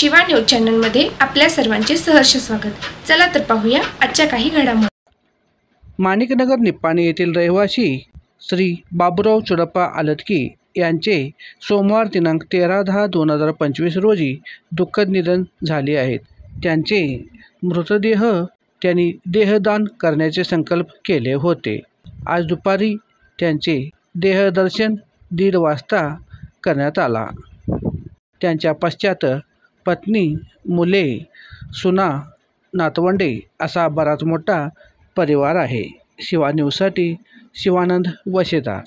Shiva news चॅनलमध्ये आपल्या सर्वांचे सहर्ष स्वागत। चला तर पाहूया आजच्या काही घडामोडी। माणिकनगर निप्पाणी येथील रहिवासी श्री बाबूराव चुडप्पा आलतकी यांचे सोमवार दिनांक 13/10/2025 रोजी दुःखद निधन झाले आहे। त्यांचे मृतदेह त्यांनी देहदान करण्याचे संकल्प केले होते। आज दुपारी त्यांचे देहदर्शन 1:30 वाजता करण्यात आला। त्यांच्या पश्चात पत्नी, मुले, सुना, नातवंडे असा बराच मोठा परिवार आहे। शिवा न्यूजसाठी शिवानंद वशेदार।